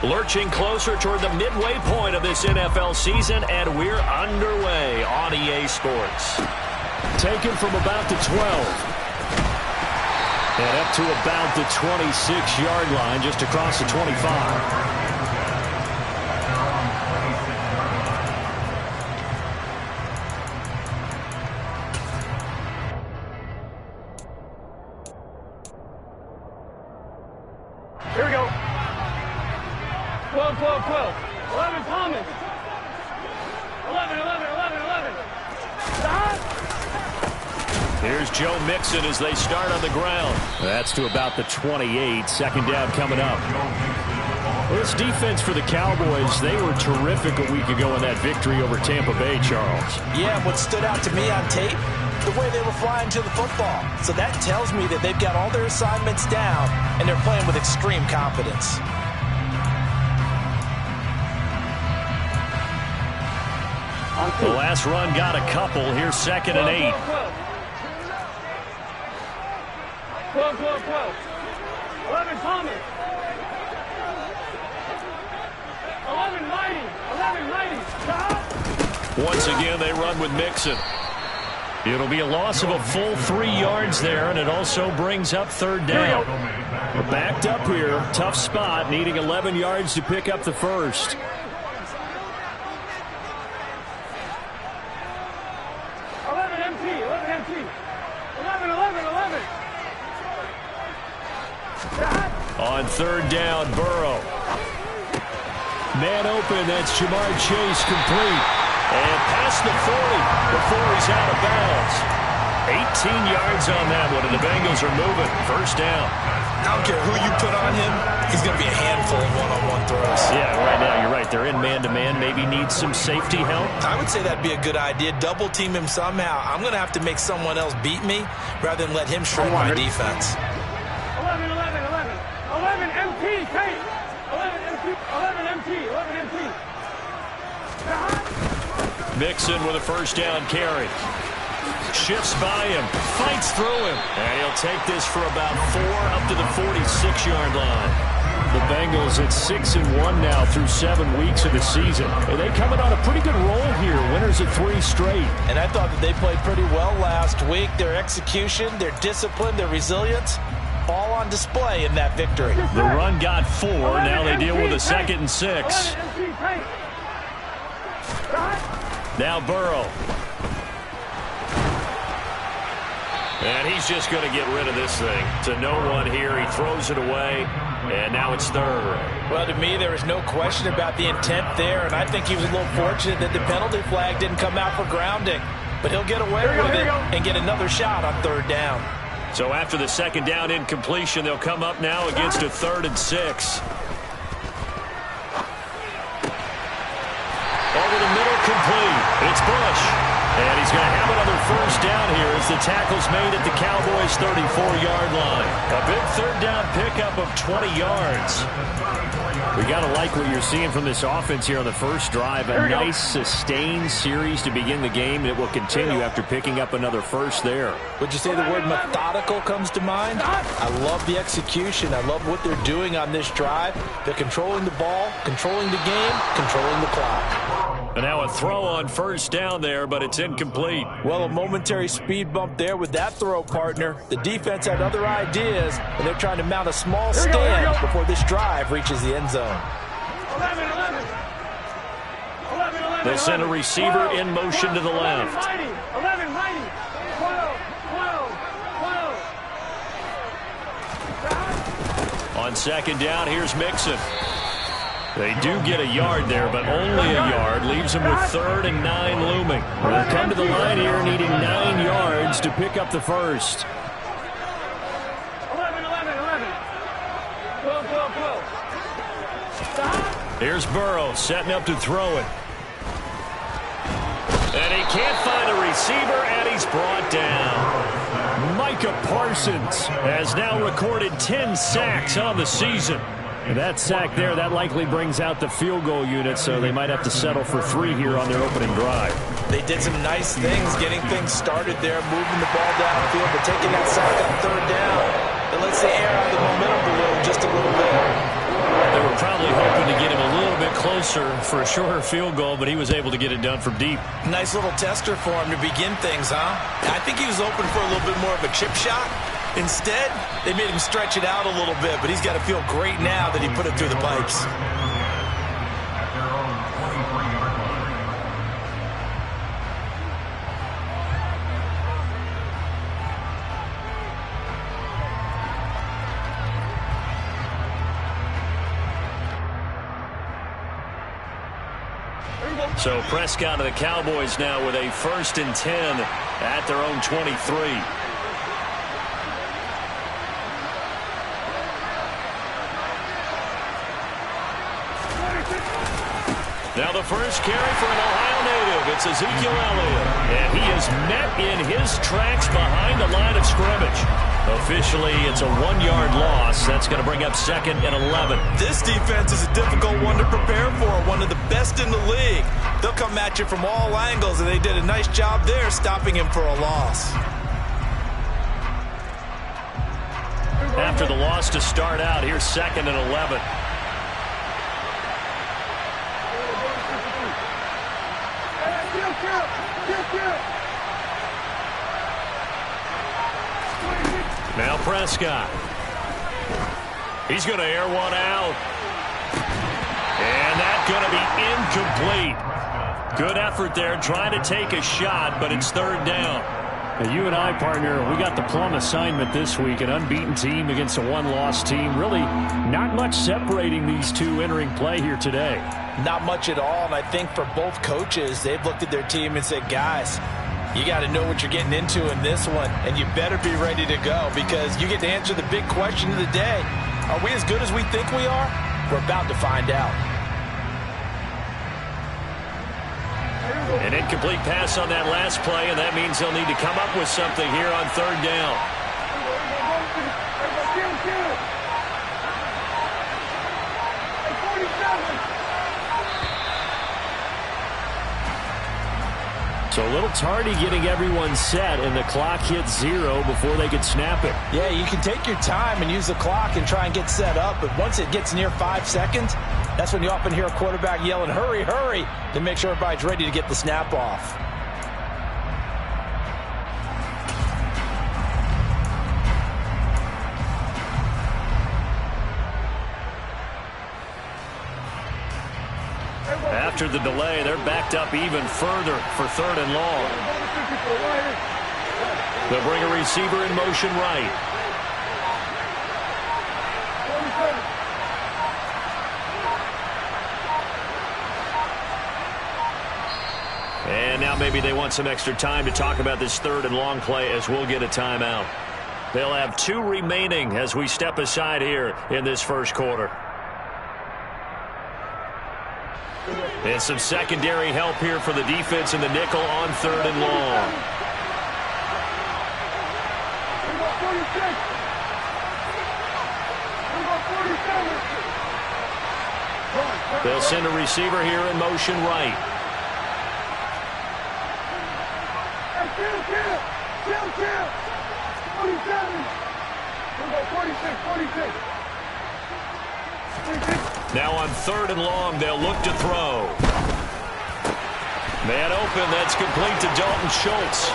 Lurching closer toward the midway point of this NFL season, and we're underway on EA Sports. Taken from about the 12. And up to about the 26-yard line, just across the 25. Here we go. 12, 12, 12. 11, Thomas. 11, 11, 11, 11. Stop. Here's Joe Mixon as they start on the ground. That's to about the 28. Second down coming up. Well, this defense for the Cowboys, they were terrific a week ago in that victory over Tampa Bay, Charles. Yeah, what stood out to me on tape, the way they were flying to the football. So that tells me that they've got all their assignments down, and they're playing with extreme confidence. The last run got a couple. Here's 2nd and 8. 12, 12, 12. 11, Thomas. 11, Mighty. 11, Mighty. Stop. Once again, they run with Mixon. It'll be a loss of a full 3 yards there, and it also brings up 3rd down. We're backed up here. Tough spot, needing 11 yards to pick up the first. 11 MT. 11 MT. 11, 11, 11. Stop. On 3rd down, Burrow. Man open, that's Jamar Chase, complete. And past the 40 before he's out of bounds. 18 yards on that one, and the Bengals are moving. 1st down. I don't care who you put on him, he's going to be a handful of one-on-one throws. Yeah, right now you're right. They're in man-to-man. Maybe need some safety help. I would say that'd be a good idea. Double team him somehow. I'm going to have to make someone else beat me rather than let him shred my defense. 11, 11, 11. 11 MT, Kate. 11 MT. 11 MT. 11 MT. Stop. Mixon with a 1st down carry. Shifts by him, fights through him, and he'll take this for about 4 up to the 46-yard line. The Bengals at 6-1 now through 7 weeks of the season. And they coming on a pretty good roll here, winners of 3 straight. And I thought that they played pretty well last week. Their execution, their discipline, their resilience, all on display in that victory. The run got 4. Now they deal with a 2nd and 6. Now Burrow. And he's just going to get rid of this thing. To no one here. He throws it away. And now it's 3rd. Well, to me, there is no question about the intent there. And I think he was a little fortunate that the penalty flag didn't come out for grounding. But he'll get away with it and get another shot on 3rd down. So after the 2nd down incompletion, they'll come up now against a 3rd and 6. Over the middle, complete. It's Bush. And he's going to have another 1st down here as the tackle's made at the Cowboys' 34-yard line. A big 3rd down pickup of 20 yards. We got to like what you're seeing from this offense here on the first drive. A nice, sustained series to begin the game, and it will continue after picking up another first there. Would you say the word methodical comes to mind? I love the execution. I love what they're doing on this drive. They're controlling the ball, controlling the game, controlling the clock. And now a throw on 1st down there, but it's incomplete. Well, a momentary speed bump there with that throw, partner. The defense had other ideas, and they're trying to mount a small stand before this drive reaches the end zone. 11, 11. 11, 11. They'll send a receiver in motion to the left. 11, 11, 12, 12, 12. On 2nd down, here's Mixon. They do get a yard there, but only a yard. Leaves them with 3rd and 9 looming. They'll come to the line here needing 9 yards to pick up the first. 11, 11, 11. 12, 12, 12. Stop. Here's Burrow setting up to throw it. And he can't find a receiver, and he's brought down. Micah Parsons has now recorded 10 sacks on the season. And that sack there, that likely brings out the field goal unit, so they might have to settle for 3 here on their opening drive. They did some nice things, getting things started there, moving the ball downfield, but taking that sack on 3rd down. It lets the air out of the momentum balloon just a little bit. They were probably hoping to closer for a shorter field goal, but he was able to get it done from deep. Nice little tester for him to begin things, huh? I think he was open for a little bit more of a chip shot. Instead, they made him stretch it out a little bit, but he's got to feel great now that he put it through the pipes. So Prescott of the Cowboys now with a 1st and 10 at their own 23. Now the first carry for an Ohio native. It's Ezekiel Elliott. And he is met in his tracks behind the line of scrimmage. Officially, it's a 1-yard loss. That's going to bring up 2nd and 11. This defense is a difficult one to prepare for, one of the best in the league. They'll come at you from all angles, and they did a nice job there stopping him for a loss. After the loss to start out, here's 2nd and 11. Now Prescott. He's going to air one out. And that's going to be incomplete. Good effort there trying to take a shot, but it's 3rd down. Now you and I, partner, we got the plum assignment this week. An unbeaten team against a 1-loss team. Really not much separating these two entering play here today. Not much at all, and I think for both coaches, they've looked at their team and said, guys, you got to know what you're getting into in this one, and you better be ready to go because you get to answer the big question of the day. Are we as good as we think we are? We're about to find out. An incomplete pass on that last play, and that means they'll need to come up with something here on 3rd down. So a little tardy getting everyone set, and the clock hits 0 before they could snap it. Yeah, you can take your time and use the clock and try and get set up, but once it gets near 5 seconds, that's when you often hear a quarterback yelling, hurry, hurry, to make sure everybody's ready to get the snap off. After the delay, they're backed up even further for 3rd and long. They'll bring a receiver in motion right. And now maybe they want some extra time to talk about this 3rd and long play as we'll get a timeout. They'll have 2 remaining as we step aside here in this first quarter. And some secondary help here for the defense in the nickel on 3rd and long. They'll send a receiver here in motion right. Now on 3rd and long, they'll look to throw. Man open, that's complete to Dalton Schultz.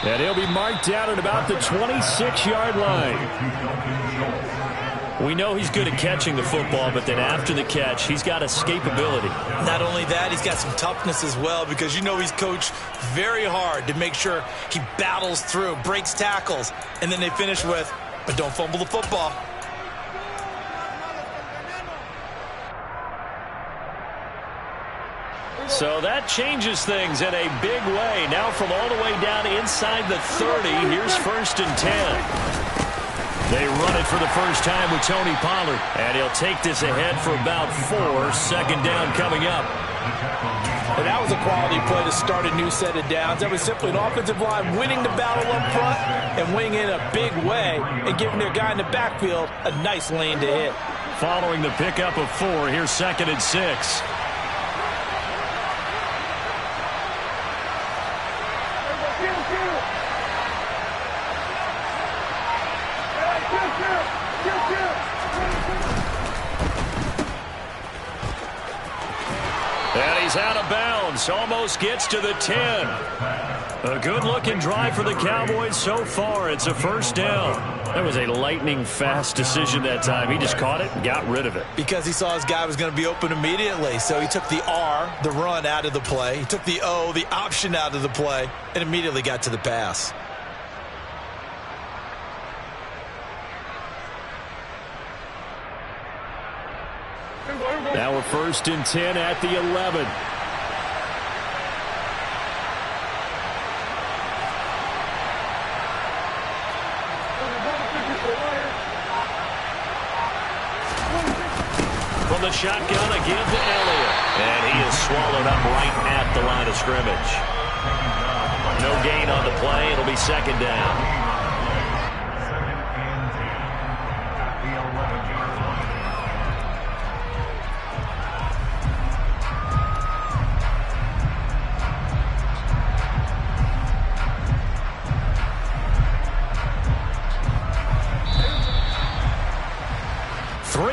And he'll be marked down at about the 26-yard line. We know he's good at catching the football, but then after the catch, he's got escapability. Not only that, he's got some toughness as well because you know he's coached very hard to make sure he battles through, breaks tackles, and then they finish with, but don't fumble the football. So that changes things in a big way. Now from all the way down inside the 30, here's 1st and 10. They run it for the first time with Tony Pollard. And he'll take this ahead for about 4. 2nd down coming up. And that was a quality play to start a new set of downs. That was simply an offensive line winning the battle up front and winning in a big way and giving their guy in the backfield a nice lane to hit. Following the pickup of 4, here's 2nd and 6. He's out of bounds. Almost gets to the 10. A good-looking drive for the Cowboys so far. It's a first down. That was a lightning-fast decision that time. He just caught it and got rid of it. Because he saw his guy was going to be open immediately. So he took the R, the run, out of the play. He took the O, the option, out of the play, and immediately got to the pass. Now we're 1st and 10 at the 11. From the shotgun, a give to Elliott. And he is swallowed up right at the line of scrimmage. No gain on the play. It'll be 2nd down.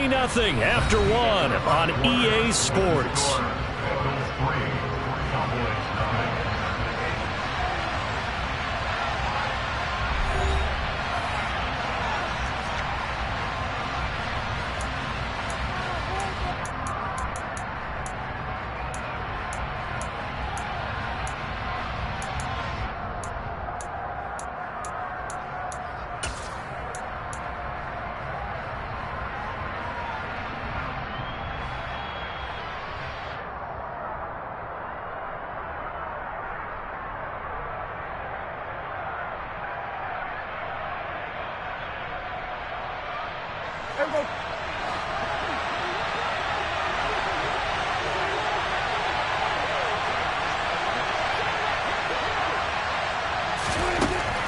Nothing after 1 on EA Sports.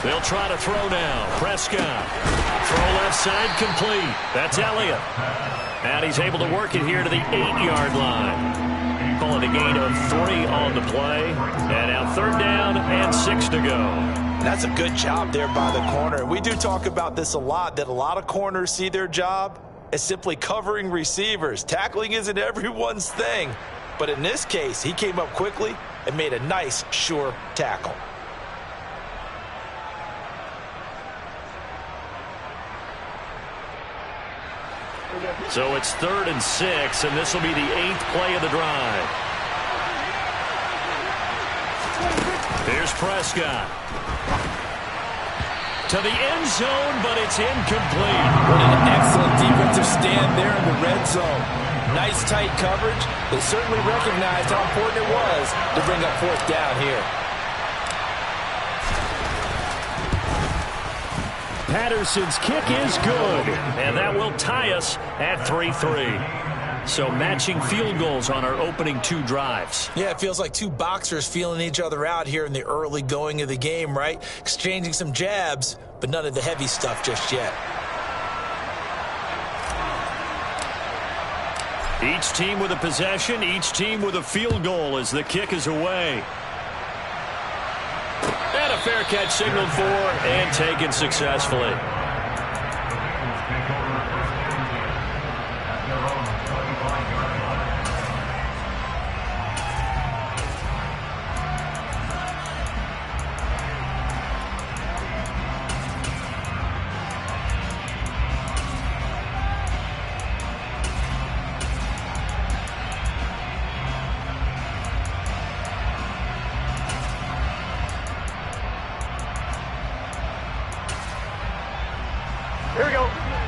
They'll try to throw now. Prescott. Throw left side complete. That's Elliott. And he's able to work it here to the 8-yard line. Calling a gain of 3 on the play. And now 3rd down and 6 to go. That's a good job there by the corner. We do talk about this a lot, that a lot of corners see their job as simply covering receivers. Tackling isn't everyone's thing. But in this case, he came up quickly and made a nice, sure tackle. So it's 3rd and 6, and this will be the 8th play of the drive. Here's Prescott. To the end zone, but it's incomplete. What an excellent defensive stand there in the red zone. Nice tight coverage. They certainly recognized how important it was to bring up 4th down here. Patterson's kick is good, and that will tie us at 3-3. So matching field goals on our opening 2 drives. Yeah, it feels like 2 boxers feeling each other out here in the early going of the game, right? Exchanging some jabs, but none of the heavy stuff just yet. Each team with a possession, each team with a field goal as the kick is away. And a fair catch signaled for and taken successfully.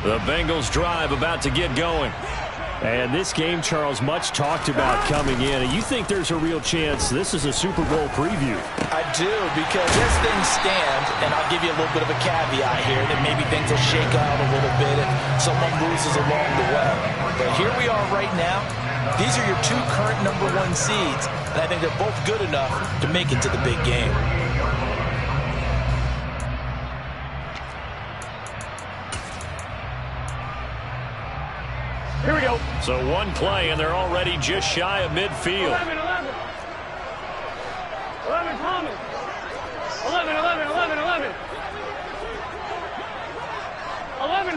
The Bengals drive about to get going. And this game, Charles, much talked about coming in. And you think there's a real chance this is a Super Bowl preview? I do, because as things stand, and I'll give you a little bit of a caveat here, that maybe things will shake out a little bit and someone loses along the way. But here we are right now. These are your 2 current #1 seeds, and I think they're both good enough to make it to the big game. Here we go. So 1 play, and they're already just shy of midfield. 11 Thomas. 11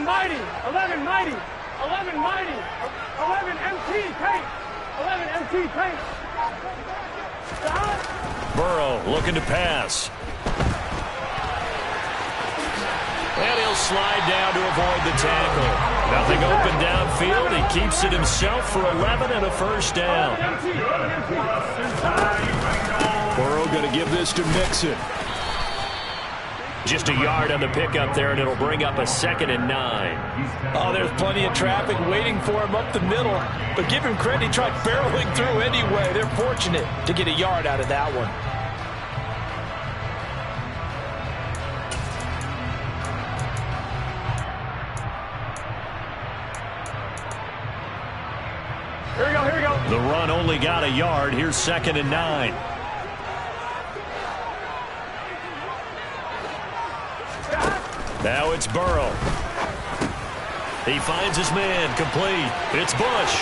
Mighty. 11 Mighty. 11 MT Tank. 11 MT Tank. Burrow looking to pass. And he'll slide down to avoid the tackle. Nothing open downfield. He keeps it himself for 11 and a first down. Burrow going to give this to Mixon. Just a yard on the pickup there, and it'll bring up a 2nd and 9. Oh, there's plenty of traffic waiting for him up the middle. But give him credit, he tried barreling through anyway. They're fortunate to get a yard out of that one. Here we go. The run only got a yard. Here's 2nd and 9. Now it's Burrow. He finds his man, complete. It's Bush.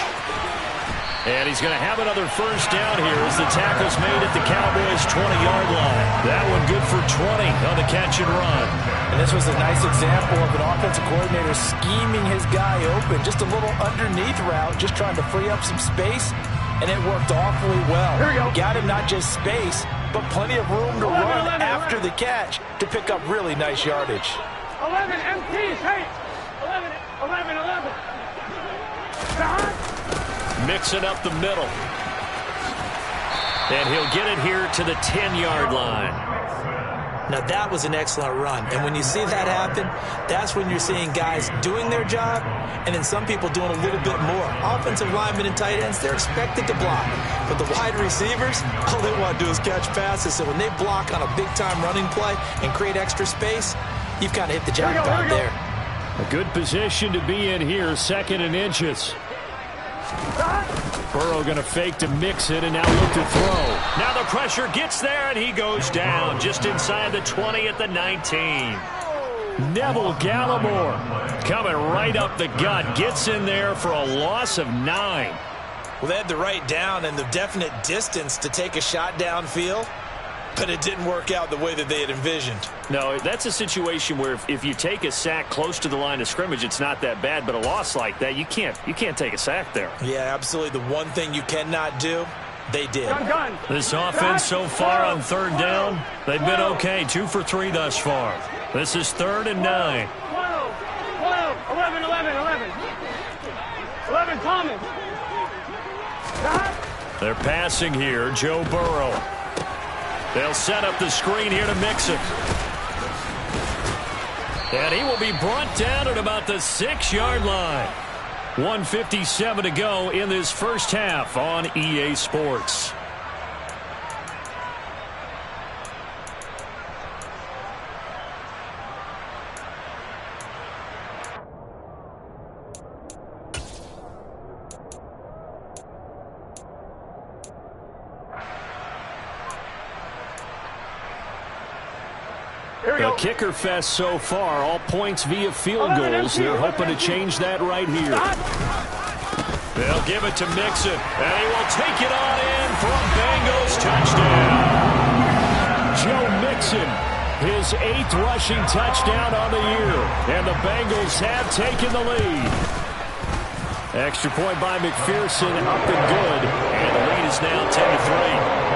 And he's going to have another first down here as the tackle's made at the Cowboys' 20-yard line. That one good for 20 on the catch and run. And this was a nice example of an offensive coordinator scheming his guy open. Just a little underneath route, just trying to free up some space, and it worked awfully well. Here we go. Got him not just space, but plenty of room to 11, run 11, after the catch to pick up really nice yardage. 11 MPs, hey! 11. Mixing up the middle. And he'll get it here to the 10-yard line. Now, that was an excellent run. And when you see that happen, that's when you're seeing guys doing their job and then some people doing a little bit more. Offensive linemen and tight ends, they're expected to block. But the wide receivers, all they want to do is catch passes. So when they block on a big-time running play and create extra space, you've kind of hit the jackpot there. A good position to be in here, 2nd and inches. Burrow going to fake to Mixon and now look to throw. Now the pressure gets there, and he goes down just inside the 20 at the 19. Neville Gallimore coming right up the gut. Gets in there for a loss of 9. Well, they had the right down and the definite distance to take a shot downfield, but it didn't work out the way that they had envisioned. No, that's a situation where if you take a sack close to the line of scrimmage, it's not that bad, but a loss like that, you can't take a sack there. Yeah, absolutely. The one thing you cannot do, they did. Gun. This offense so far on 3rd down, they've been okay, 2 for 3 thus far. This is 3rd and 9. 11 Thomas. They're passing here, Joe Burrow. They'll set up the screen here to Mixon. And he will be brought down at about the 6-yard line. 1:57 to go in this first half on EA Sports. The kicker fest so far, all points via field goals. They're hoping to change that right here. They'll give it to Mixon, and he will take it on in for a Bengals touchdown. Joe Mixon, his 8th rushing touchdown on the year, and the Bengals have taken the lead. Extra point by McPherson, up and good, and the lead is now 10-3.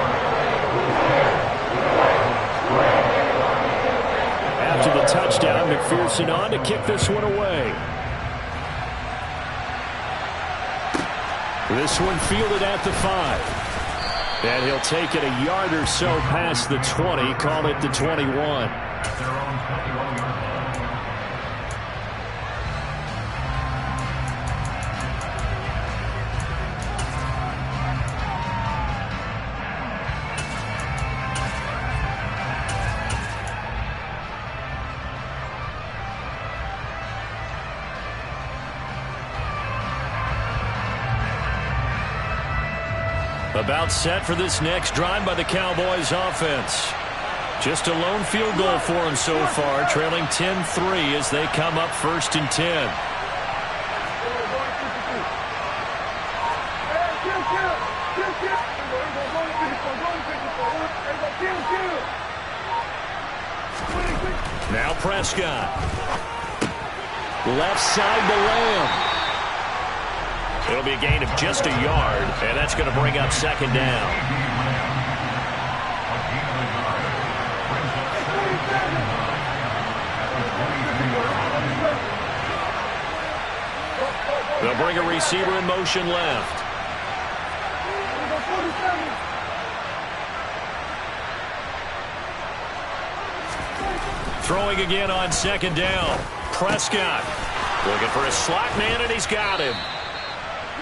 After the touchdown, McPherson on to kick this one away. This one fielded at the 5. And he'll take it a yard or so past the 20, call it the 21. About set for this next drive by the Cowboys offense. Just a lone field goal for them so far, trailing 10-3 as they come up 1st and 10. Now Prescott. Left side to Lamb. It'll be a gain of just a yard, and that's going to bring up second down. They'll bring a receiver in motion left. Throwing again on second down. Prescott looking for a slot man, and he's got him.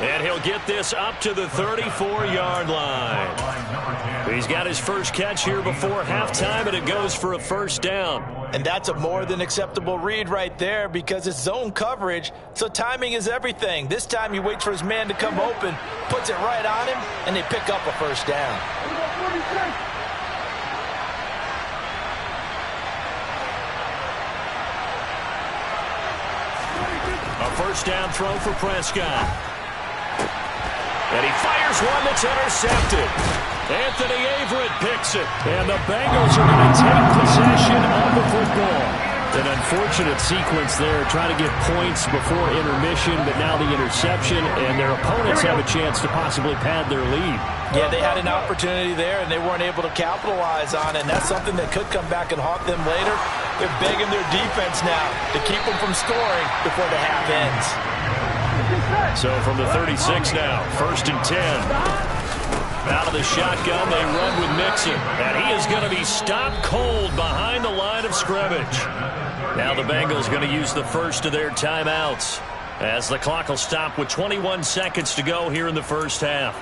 And he'll get this up to the 34-yard line. He's got his first catch here before halftime, and it goes for a first down. And that's a more than acceptable read right there because it's zone coverage, so timing is everything. This time he waits for his man to come open, puts it right on him, and they pick up a first down. A first down throw for Prescott. And he fires one that's intercepted. Anthony Averett picks it. And the Bengals are going to take possession of the football. An unfortunate sequence there, trying to get points before intermission, but now the interception, and their opponents have a chance to possibly pad their lead. Yeah, they had an opportunity there, and they weren't able to capitalize on it, and that's something that could come back and haunt them later. They're begging their defense now to keep them from scoring before the half ends. So from the 36 now, 1st and 10. Out of the shotgun, they run with Mixon. And he is going to be stopped cold behind the line of scrimmage. Now the Bengals going to use the first of their timeouts, as the clock will stop with 21 seconds to go here in the first half.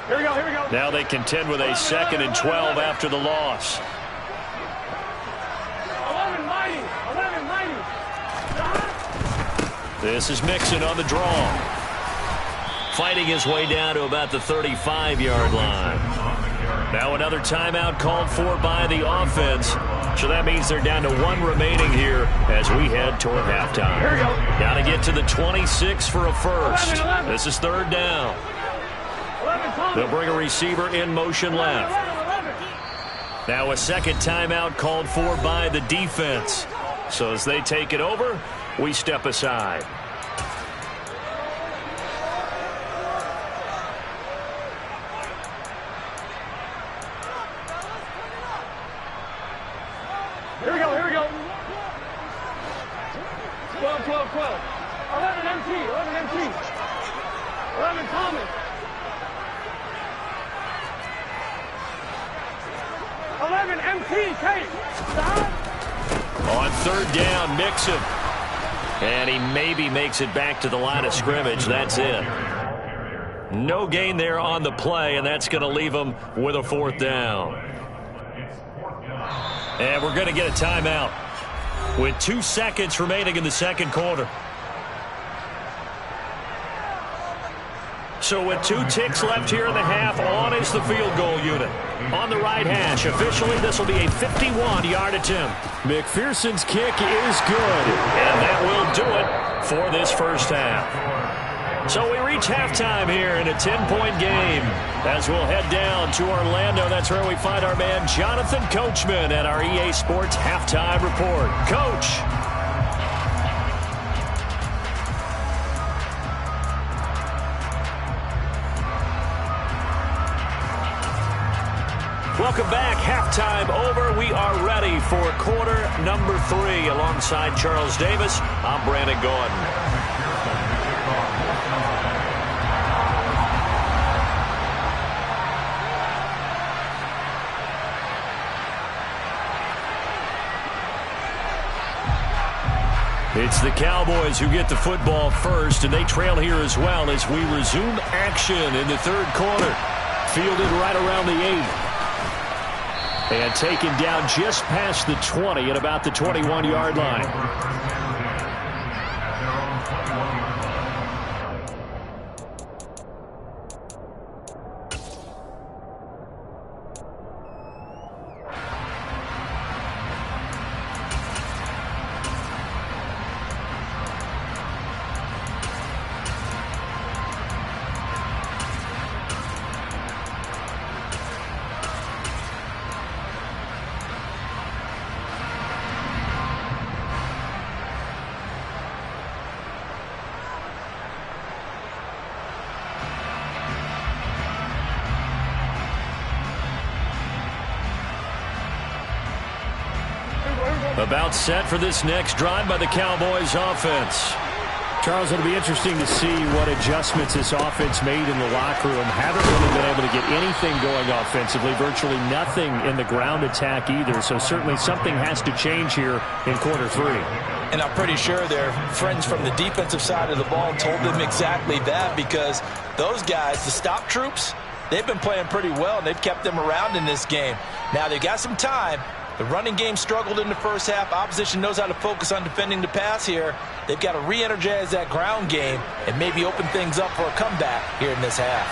Here we go, here we go. Now they contend with a 2nd and 12 after the loss. 11 mighty. This is Mixon on the draw. Fighting his way down to about the 35-yard line. Now another timeout called for by the offense. So that means they're down to 1 remaining here as we head toward halftime. Here we go. Got to get to the 26 for a first. 11. This is 3rd down. 11, They'll bring a receiver in motion left. 11. Now a second timeout called for by the defense. So as they take it over, we step aside. Here we go, here we go. 12, 12, 12. 11 MT, 11 MT. 11 Thomas. 11 MT, Kate. On 3rd down, Mixon. And he maybe makes it back to the line of scrimmage. That's it. No gain there on the play, and that's going to leave him with a 4th down. And we're going to get a timeout with 2 seconds remaining in the second quarter. So with 2 ticks left here in the half, on is the field goal unit. On the right hash, officially this will be a 51-yard attempt. McPherson's kick is good, and that will do it for this first half. So we reach halftime here in a 10-point game as we'll head down to Orlando. That's where we find our man Jonathan Coachman at our EA Sports Halftime Report. Coach. Welcome back. Halftime over. We are ready for quarter number 3. Alongside Charles Davis, I'm Brandon Gordon. It's the Cowboys who get the football first, and they trail here as well as we resume action in the 3rd quarter. Fielded right around the 8. And taken down just past the 20 at about the 21-yard line. About set for this next drive by the Cowboys offense. Charles, it'll be interesting to see what adjustments this offense made in the locker room. Haven't really been able to get anything going offensively, virtually nothing in the ground attack either. So certainly something has to change here in quarter 3. And I'm pretty sure their friends from the defensive side of the ball told them exactly that, because those guys, the stop troops, they've been playing pretty well, and they've kept them around in this game. Now they've got some time. The running game struggled in the first half. Opposition knows how to focus on defending the pass here. They've got to re-energize that ground game and maybe open things up for a comeback here in this half.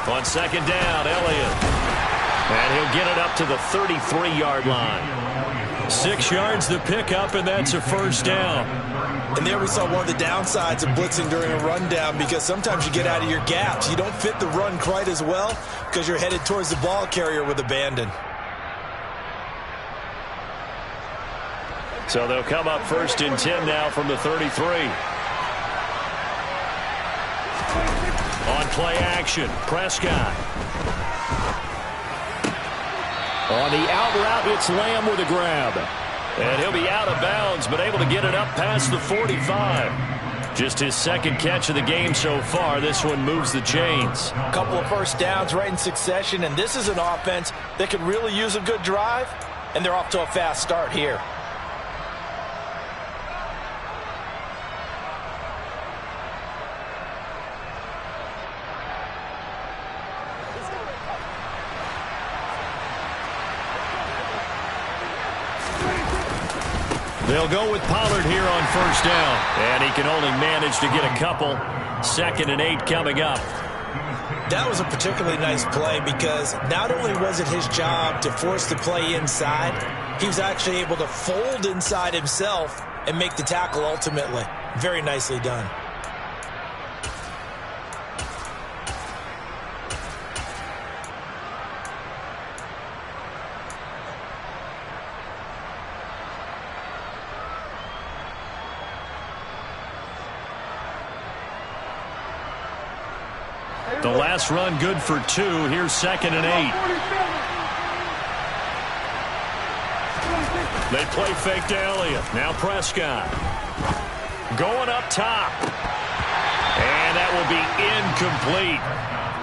On second down, Elliott. And he'll get it up to the 33-yard line. 6 yards the pickup, and that's a first down. And there we saw one of the downsides of blitzing during a rundown, because sometimes you get out of your gaps. You don't fit the run quite as well because you're headed towards the ball carrier with abandon. So they'll come up 1st and 10 now from the 33. On play action, Prescott. On the out route, it's Lamb with a grab. And he'll be out of bounds, but able to get it up past the 45. Just his second catch of the game so far. This one moves the chains. A couple of first downs right in succession, and this is an offense that could really use a good drive, and they're off to a fast start here. They'll go with Pollard here on first down. And he can only manage to get a couple. 2nd and 8 coming up. That was a particularly nice play, because not only was it his job to force the play inside, he was actually able to fold inside himself and make the tackle ultimately. Very nicely done. The last run good for 2. Here's 2nd and 8. They play fake to Elliott. Now Prescott. Going up top. And that will be incomplete.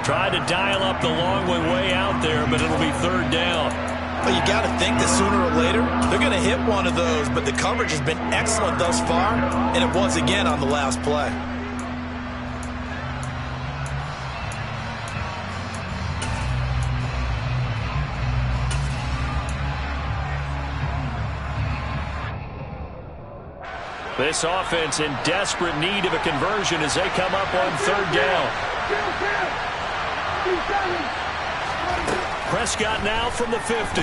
Tried to dial up the long way out there, but it'll be 3rd down. Well, you got to think that sooner or later they're going to hit one of those, but the coverage has been excellent thus far, and it was again on the last play. This offense in desperate need of a conversion as they come up on 3rd down. Prescott now from the 50.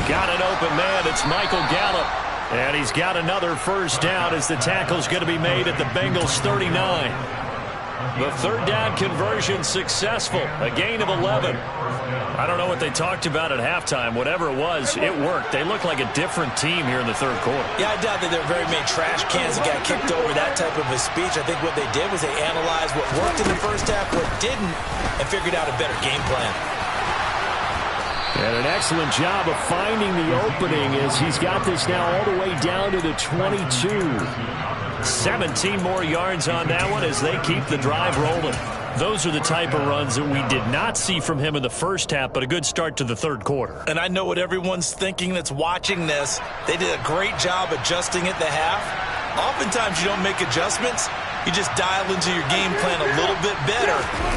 Got an open man. It's Michael Gallup. And he's got another first down as the tackle's going to be made at the Bengals 39. The 3rd down conversion successful. A gain of 11. I don't know what they talked about at halftime. Whatever it was, it worked. They look like a different team here in the 3rd quarter. Yeah, I doubt that there are very many trash cans that got kicked over, that type of a speech. I think what they did was they analyzed what worked in the first half, what didn't, and figured out a better game plan. And an excellent job of finding the opening as he's got this now all the way down to the 22. 17 more yards on that one as they keep the drive rolling. Those are the type of runs that we did not see from him in the first half, but a good start to the 3rd quarter. And I know what everyone's thinking that's watching this. They did a great job adjusting at the half. Oftentimes you don't make adjustments. You just dial into your game plan a little bit better,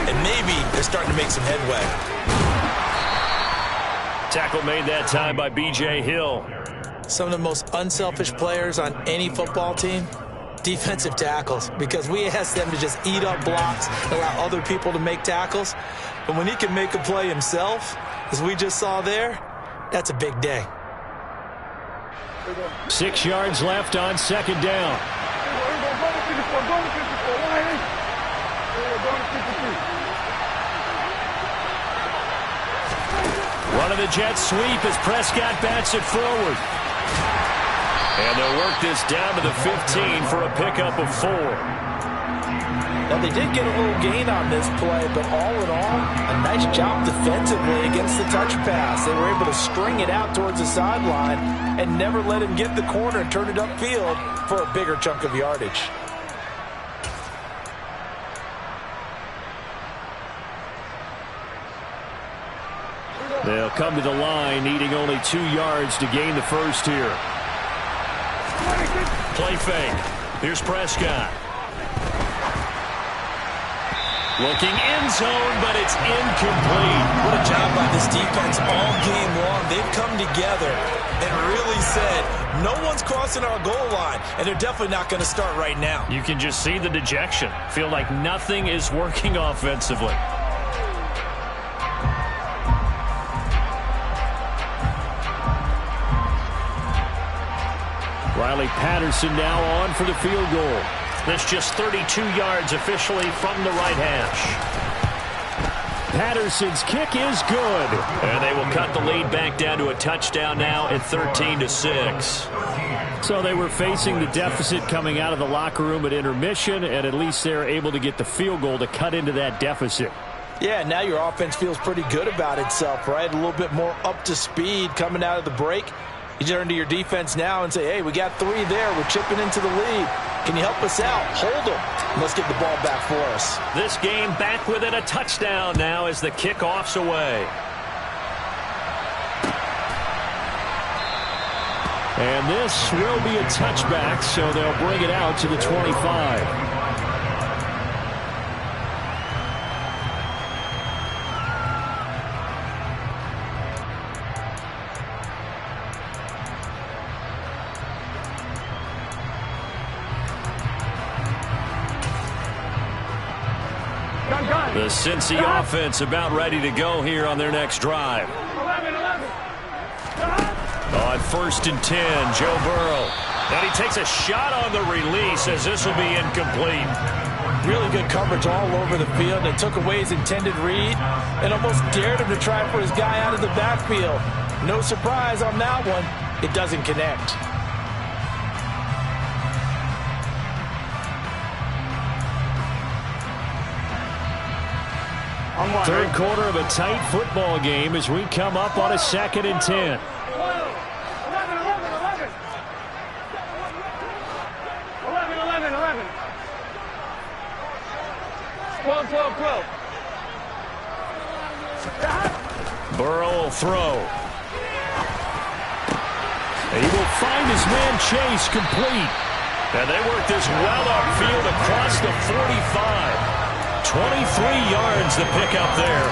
and maybe they're starting to make some headway. Tackle made that time by B.J. Hill. Some of the most unselfish players on any football team, defensive tackles, because we ask them to just eat up blocks, allow other people to make tackles. But when he can make a play himself, as we just saw there, that's a big day. 6 yards left on 2nd down. Run of the jet sweep as Prescott bats it forward. And they'll work this down to the 15 for a pickup of 4. Now, they did get a little gain on this play, but all in all, a nice job defensively against the touch pass. They were able to string it out towards the sideline and never let him get the corner and turn it upfield for a bigger chunk of yardage. They'll come to the line, needing only 2 yards to gain the first here. Play fake. Here's Prescott. Looking end zone, but it's incomplete. What a job by this defense all game long. They've come together and really said, no one's crossing our goal line, and they're definitely not going to start right now. You can just see the dejection. Feel like nothing is working offensively. Riley Patterson now on for the field goal. That's just 32 yards officially from the right hash. Patterson's kick is good. And they will cut the lead back down to a touchdown now at 13-6. So they were facing the deficit coming out of the locker room at intermission, and at least they're able to get the field goal to cut into that deficit. Yeah, now your offense feels pretty good about itself, right? A little bit more up to speed coming out of the break. You turn to your defense now and say, hey, we got 3 there. We're chipping into the lead. Can you help us out? Hold them. Let's get the ball back for us. This game back within a touchdown now as the kickoff's away. And this will be a touchback, so they'll bring it out to the 25. The Cincy offense about ready to go here on their next drive. 11. On 1st and 10, Joe Burrow. And he takes a shot on the release as this will be incomplete. Really good coverage all over the field. They took away his intended read and almost dared him to try for his guy out of the backfield. No surprise on that one. It doesn't connect. Third quarter of a tight football game as we come up on a 2nd and 10. 11. 12. Burrow will throw. He will find his man Chase complete. And they work this well upfield across the 45. 23 yards to pick up there.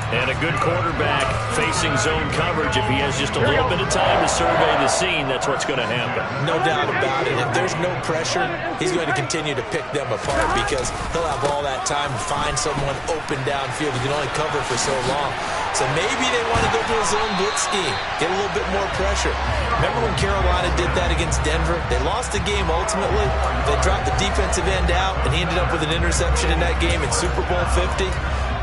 And a good quarterback facing zone coverage. If he has just a little bit of time to survey the scene, that's what's going to happen. No doubt about it. If there's no pressure, he's going to continue to pick them apart because he'll have all that time to find someone open downfield. He can only cover for so long. So maybe they want to go to a zone blitz scheme, get a little bit more pressure. Remember when Carolina did that against Denver? They lost the game ultimately. They dropped the defensive end out, and he ended up with an interception in that game in Super Bowl 50.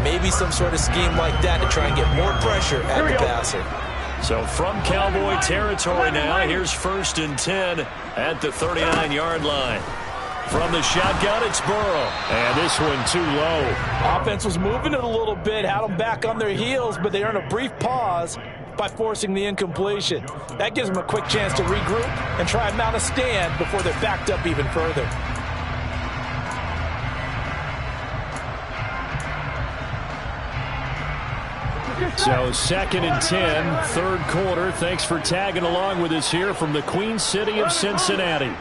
Maybe some sort of scheme like that to try and get more pressure at the passer. So from Cowboy territory now, here's 1st and 10 at the 39-yard line. From the shotgun, it's Burrow. And this one too low. Offense was moving it a little bit, had them back on their heels, but they earned a brief pause by forcing the incompletion. That gives them a quick chance to regroup and try and mount a stand before they're backed up even further. So 2nd and 10, third quarter. Thanks for tagging along with us here from the Queen City of Cincinnati.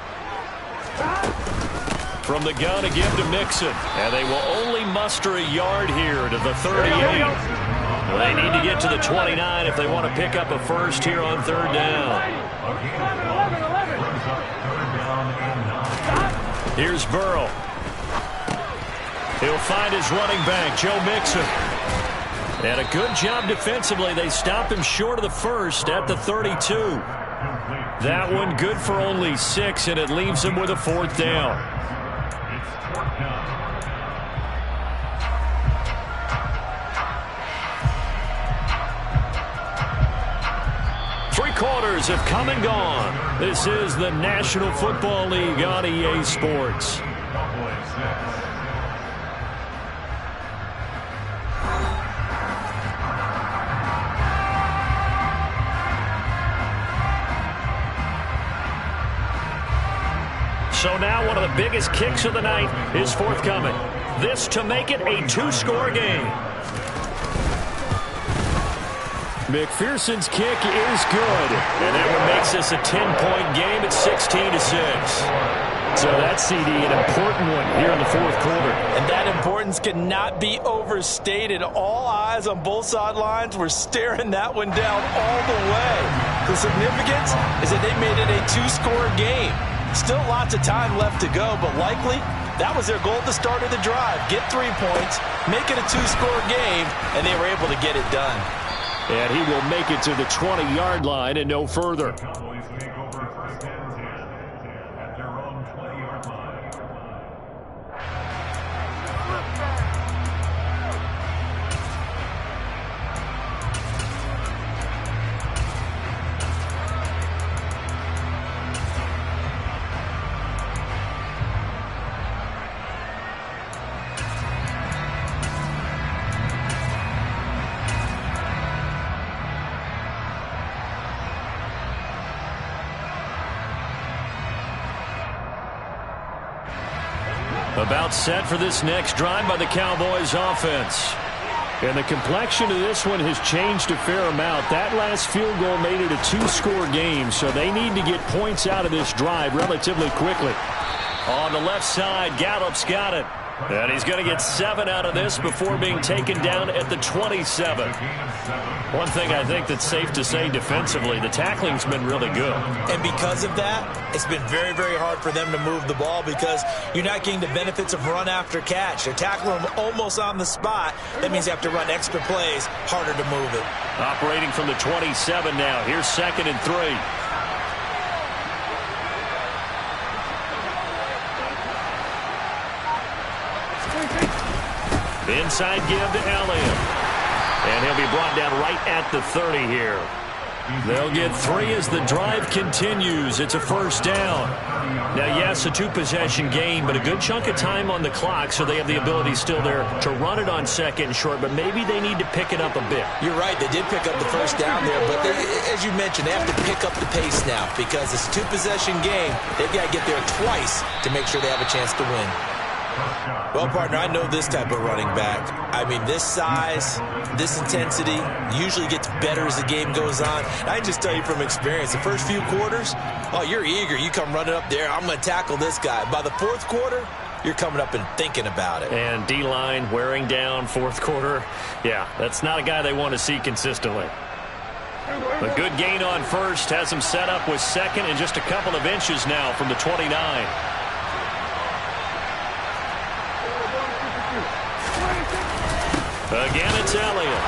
From the gun again to Mixon. And they will only muster a yard here to the 38. Well, they need to get to the 29 if they want to pick up a first here on 3rd down. Here's Burrow. He'll find his running back, Joe Mixon. And a good job defensively. They stop him short of the first at the 32. That one good for only 6, and it leaves him with a 4th down. Three quarters have come and gone. This is the National Football League on EA Sports. So now one of the biggest kicks of the night is forthcoming. This to make it a two-score game. McPherson's kick is good. And that one makes this a 10-point game at 16-6. So that CD, an important one here in the fourth quarter. And that importance cannot be overstated. All eyes on both sidelines were staring that one down all the way. The significance is that they made it a two-score game. Still lots of time left to go, but likely that was their goal at the start of the drive. Get 3 points, make it a two-score game, and they were able to get it done. And he will make it to the 20-yard line and no further. About set for this next drive by the Cowboys offense. And the complexion of this one has changed a fair amount. That last field goal made it a two-score game, so they need to get points out of this drive relatively quickly. On the left side, Gallup's got it. And he's going to get 7 out of this before being taken down at the 27. One thing I think that's safe to say defensively, the tackling's been really good. And because of that, it's been very, very hard for them to move the ball because you're not getting the benefits of run after catch. They're tackling them almost on the spot. That means you have to run extra plays, harder to move it. Operating from the 27 now. Here's 2nd and 3. Inside give to Elliott. And he'll be brought down right at the 30 here. They'll get 3 as the drive continues. It's a first down. Now, yes, a two-possession game, but a good chunk of time on the clock, so they have the ability still there to run it on 2nd and short, but maybe they need to pick it up a bit. You're right. They did pick up the first down there, but as you mentioned, they have to pick up the pace now because it's a two-possession game. They've got to get there twice to make sure they have a chance to win. Well, partner, I know this type of running back. I mean, this size, this intensity usually gets better as the game goes on. I can just tell you from experience, the first few quarters, oh, you're eager. You come running up there, I'm going to tackle this guy. By the fourth quarter, you're coming up and thinking about it. And D-line wearing down fourth quarter. Yeah, that's not a guy they want to see consistently. A good gain on first has him set up with 2nd and just a couple of inches now from the 29. Again, it's Elliott.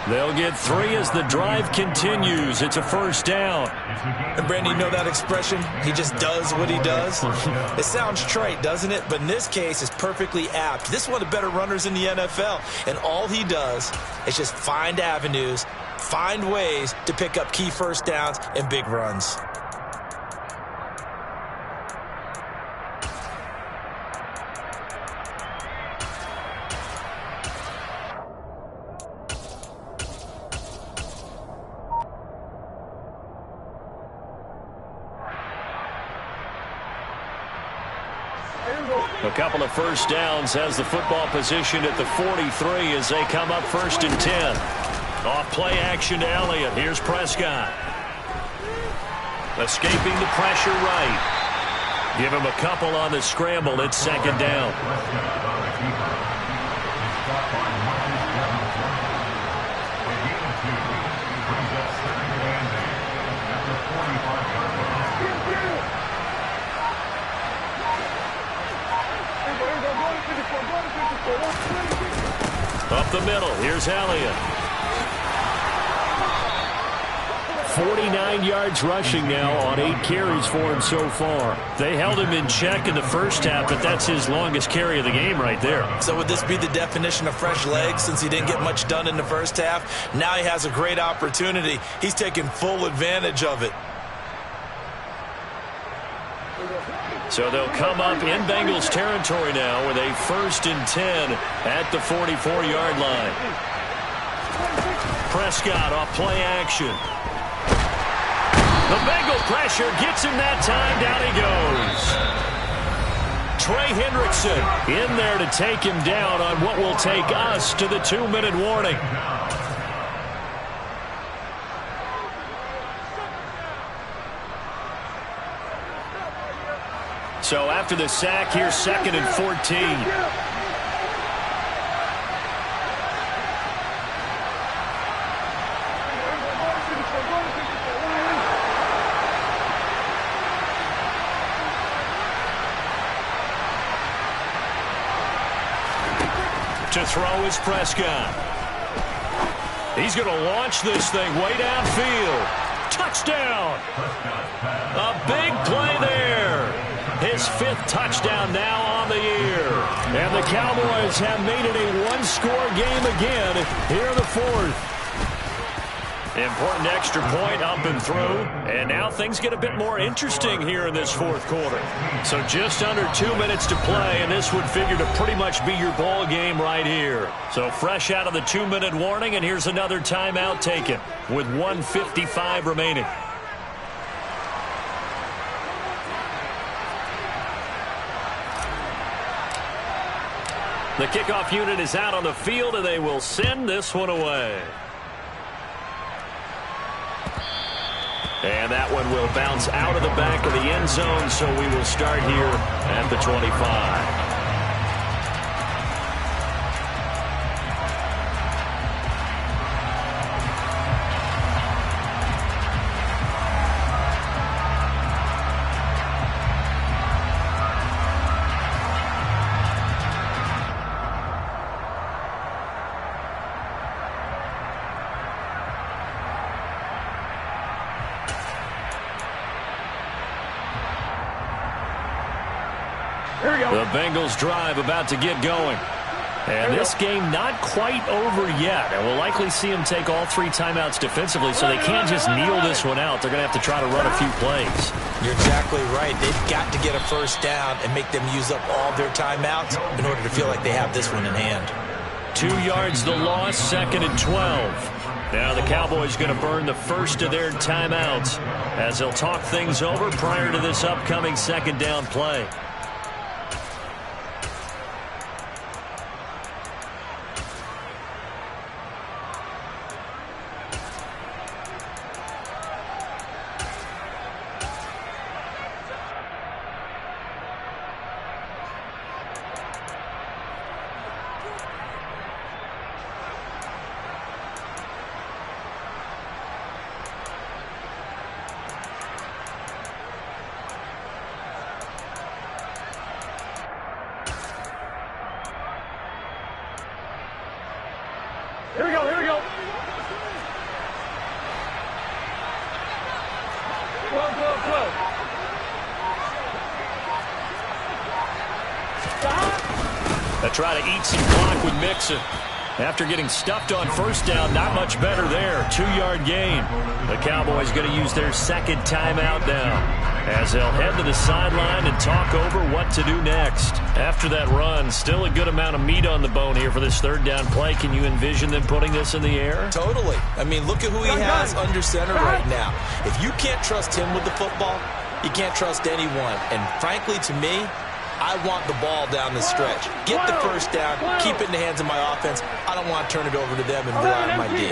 They'll get 3 as the drive continues. It's a first down. And, Brandon, you know that expression? He just does what he does? It sounds trite, doesn't it? But in this case, it's perfectly apt. This is one of the better runners in the NFL. And all he does is just find avenues, find ways to pick up key first downs and big runs. A couple of first downs has the football position at the 43 as they come up 1st and 10. Off play action to Elliott. Here's Prescott. Escaping the pressure right. Give him a couple on the scramble. It's 2nd down. Up the middle, here's Elliott. 49 yards rushing now on 8 carries for him so far. They held him in check in the first half, but that's his longest carry of the game right there. So would this be the definition of fresh legs since he didn't get much done in the first half? Now he has a great opportunity. He's taking full advantage of it. So they'll come up in Bengals territory now with a 1st and 10 at the 44-yard line. Prescott off play action. The Bengal pressure gets him that time. Down he goes. Trey Hendrickson in there to take him down on what will take us to the 2-minute warning. So after the sack, here's 2nd and 14. To throw is Prescott. He's going to launch this thing way downfield. Touchdown. A big play there. His 5th touchdown now on the year. And the Cowboys have made it a one-score game again here in the 4th. Important extra point up and through. And now things get a bit more interesting here in this 4th quarter. So just under 2 minutes to play, and this would figure to pretty much be your ball game right here. So fresh out of the 2-minute warning, and here's another timeout taken with 1:55 remaining. The kickoff unit is out on the field, and they will send this one away. And that one will bounce out of the back of the end zone, so we will start here at the 25. The Bengals drive about to get going. And this game not quite over yet. And we'll likely see them take all 3 timeouts defensively, so they can't just kneel this one out. They're going to have to try to run a few plays. You're exactly right. They've got to get a first down and make them use up all their timeouts in order to feel like they have this one in hand. 2 yards the loss, 2nd and 12. Now the Cowboys going to burn the first of their timeouts as they'll talk things over prior to this upcoming 2nd down play. Here we go, here we go. Go. They try to eat some clock with Mixon. After getting stuffed on first down, not much better there. 2-yard gain. The Cowboys going to use their 2nd timeout now as they'll head to the sideline and talk over what to do next. After that run, still a good amount of meat on the bone here for this 3rd down play. Can you envision them putting this in the air? Totally. I mean, look at who he has under center right now. If you can't trust him with the football, you can't trust anyone. And frankly, to me, I want the ball down the stretch. Get the first down, keep it in the hands of my offense. I don't want to turn it over to them and rely on my D.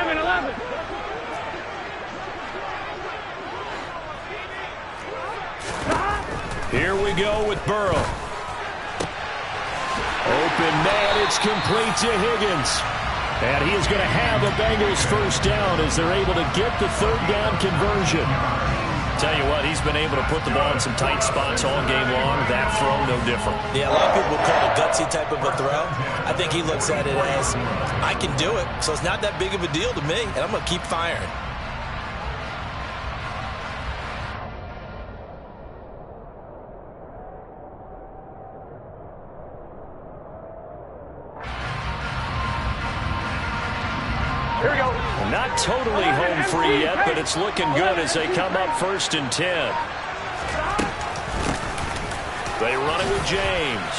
11. Here we go with Burrow. Open man, it's complete to Higgins. And he is going to have a Bengals first down as they're able to get the 3rd down conversion. Tell you what, he's been able to put the ball in some tight spots all game long. That throw, no different. Yeah, a lot of people call it a gutsy type of a throw. I think he looks at it as, I can do it, so it's not that big of a deal to me, and I'm going to keep firing. Here we go. Not totally home free yet, but it's looking good as they come up 1st and 10. They run it with James.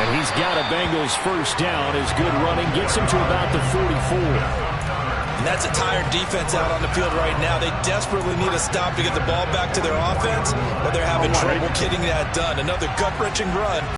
And he's got a Bengals first down. His good running gets him to about the 44. And that's a tired defense out on the field right now. They desperately need a stop to get the ball back to their offense, but they're having trouble getting that done. Another gut-wrenching run.